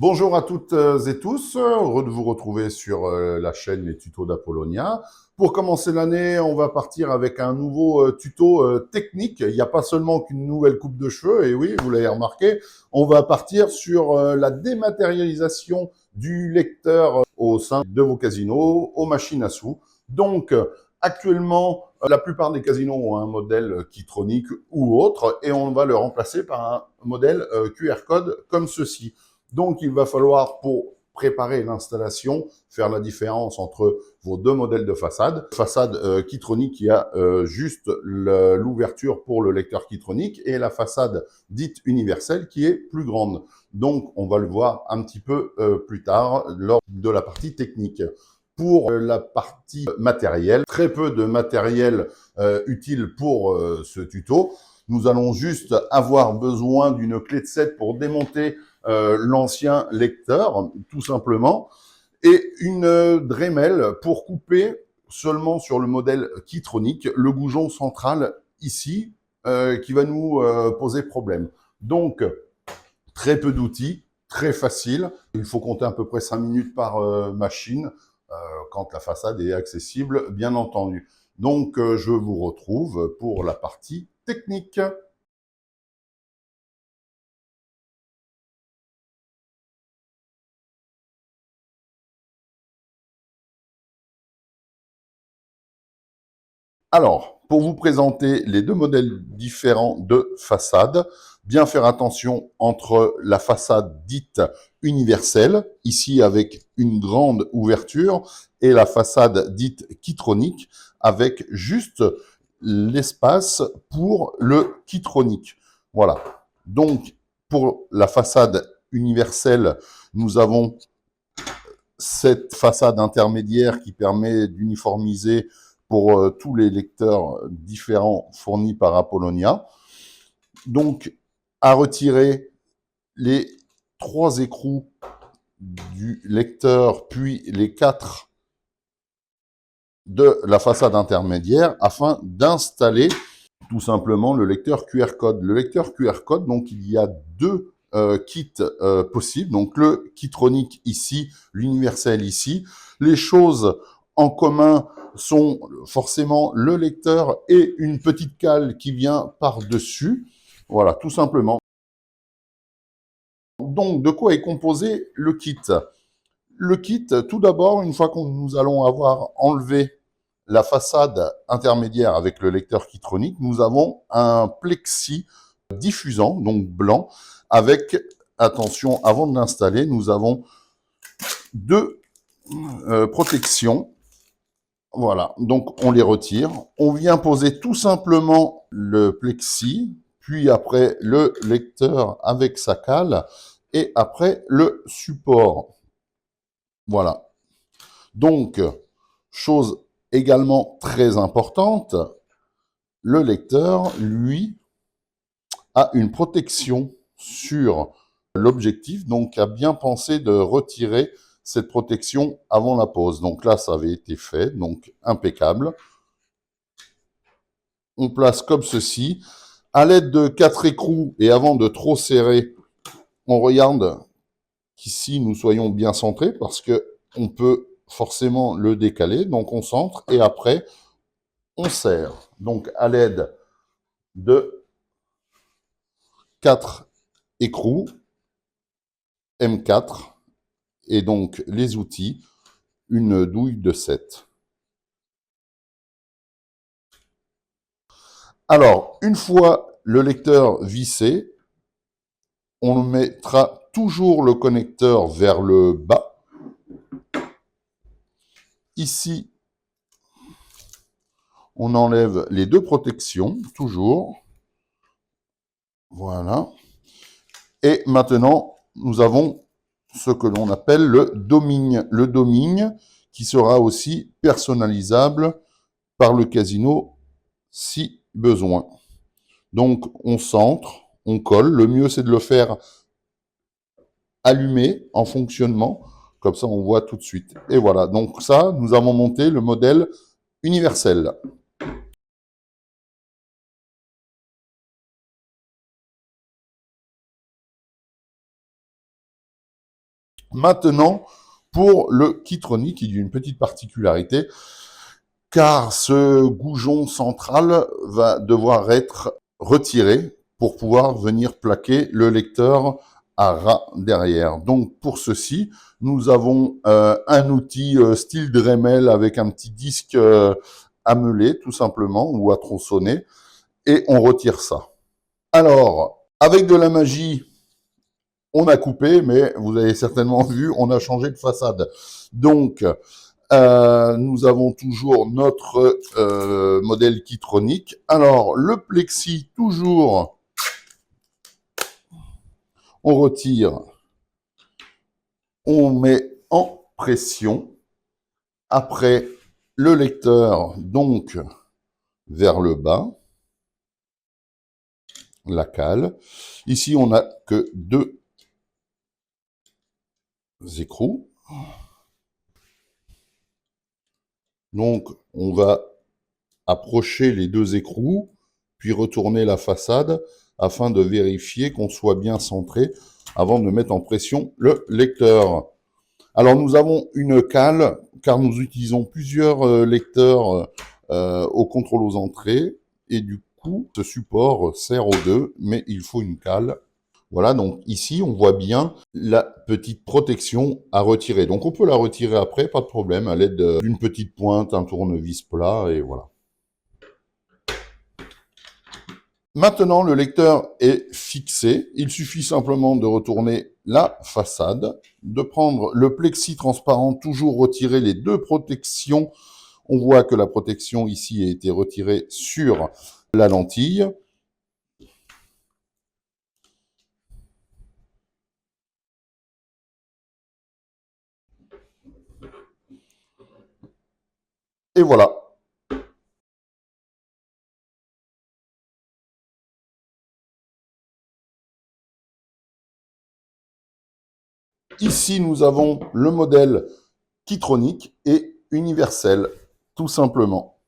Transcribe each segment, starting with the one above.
Bonjour à toutes et tous, heureux de vous retrouver sur la chaîne Les Tutos d'Apollonia. Pour commencer l'année, on va partir avec un nouveau tuto technique. Il n'y a pas seulement qu'une nouvelle coupe de cheveux, et oui, vous l'avez remarqué, on va partir sur la dématérialisation du lecteur au sein de vos casinos, aux machines à sous. Donc, actuellement, la plupart des casinos ont un modèle Keytronic ou autre, et on va le remplacer par un modèle QR code comme ceci. Donc, il va falloir, pour préparer l'installation, faire la différence entre vos deux modèles de façade. Façade Keytronic qui a juste l'ouverture pour le lecteur Keytronic et la façade dite universelle qui est plus grande. Donc, on va le voir un petit peu plus tard lors de la partie technique. Pour la partie matérielle, très peu de matériel utile pour ce tuto. Nous allons juste avoir besoin d'une clé de 7 pour démonter l'ancien lecteur, tout simplement, et une Dremel pour couper seulement sur le modèle Keytronic le goujon central ici, qui va nous poser problème. Donc, très peu d'outils, très facile. Il faut compter à peu près 5 minutes par machine, quand la façade est accessible, bien entendu. Donc, je vous retrouve pour la partie technique. Alors, pour vous présenter les deux modèles différents de façade, bien faire attention entre la façade dite universelle, ici avec une grande ouverture, et la façade dite Keytronic, avec juste l'espace pour le Keytronic. Voilà. Donc, pour la façade universelle, nous avons cette façade intermédiaire qui permet d'uniformiser pour tous les lecteurs différents fournis par Apollonia. Donc, à retirer les 3 écrous du lecteur, puis les 4 de la façade intermédiaire, afin d'installer tout simplement le lecteur QR code. Le lecteur QR code, donc il y a deux kits possibles, donc le Keytronic ici, l'universel ici. Les choses en commun sont forcément le lecteur et une petite cale qui vient par-dessus. Voilà, tout simplement. Donc, de quoi est composé le kit? Le kit, tout d'abord, une fois que nous allons avoir enlevé la façade intermédiaire avec le lecteur Keytronic, nous avons un plexi diffusant, donc blanc, avec, attention, avant de l'installer, nous avons deux protections. Voilà, donc on les retire. On vient poser tout simplement le plexi, puis après le lecteur avec sa cale, et après le support. Voilà. Donc, chose également très importante, le lecteur, lui, a une protection sur l'objectif, donc a bien pensé de retirer cette protection avant la pose. Donc là, ça avait été fait, donc impeccable. On place comme ceci. À l'aide de 4 écrous et avant de trop serrer, on regarde qu'ici nous soyons bien centrés parce que on peut forcément le décaler. Donc on centre et après on serre. Donc à l'aide de 4 écrous M4 et donc les outils, une douille de 7. Alors, une fois le lecteur vissé, on mettra toujours le connecteur vers le bas. Ici, on enlève les deux protections, toujours. Voilà. Et maintenant, nous avons ce que l'on appelle le doming. Le doming qui sera aussi personnalisable par le casino si besoin. Donc, on centre, on colle. Le mieux, c'est de le faire allumé en fonctionnement. Comme ça, on voit tout de suite. Et voilà. Donc ça, nous avons monté le modèle universel. Maintenant, pour le Keytronic, il y a une petite particularité, car ce goujon central va devoir être retiré pour pouvoir venir plaquer le lecteur à ras derrière. Donc pour ceci, nous avons un outil style Dremel avec un petit disque à meuler tout simplement ou à tronçonner et on retire ça. Alors, avec de la magie, on a coupé, mais vous avez certainement vu, on a changé de façade. Donc, nous avons toujours notre modèle Keytronic. Alors, le plexi, toujours, on retire, on met en pression. Après, le lecteur, donc, vers le bas, la cale. Ici, on n'a que 2 écrous. Donc, on va approcher les 2 écrous, puis retourner la façade afin de vérifier qu'on soit bien centré avant de mettre en pression le lecteur. Alors, nous avons une cale, car nous utilisons plusieurs lecteurs au contrôle aux entrées, et du coup, ce support sert aux 2, mais il faut une cale. Voilà, donc ici, on voit bien la petite protection à retirer. Donc, on peut la retirer après, pas de problème, à l'aide d'une petite pointe, un tournevis plat, et voilà. Maintenant, le lecteur est fixé. Il suffit simplement de retourner la façade, de prendre le plexi transparent, toujours retirer les 2 protections. On voit que la protection ici a été retirée sur la lentille. Et voilà. Ici, nous avons le modèle Keytronic et universel, tout simplement.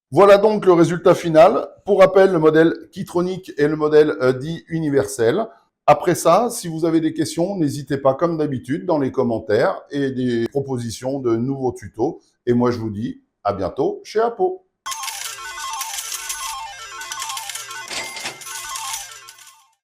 Voilà donc le résultat final. Pour rappel, le modèle Keytronic et le modèle dit universel. Après ça, si vous avez des questions, n'hésitez pas, comme d'habitude, dans les commentaires et des propositions de nouveaux tutos. Et moi, je vous dis à bientôt chez Apo.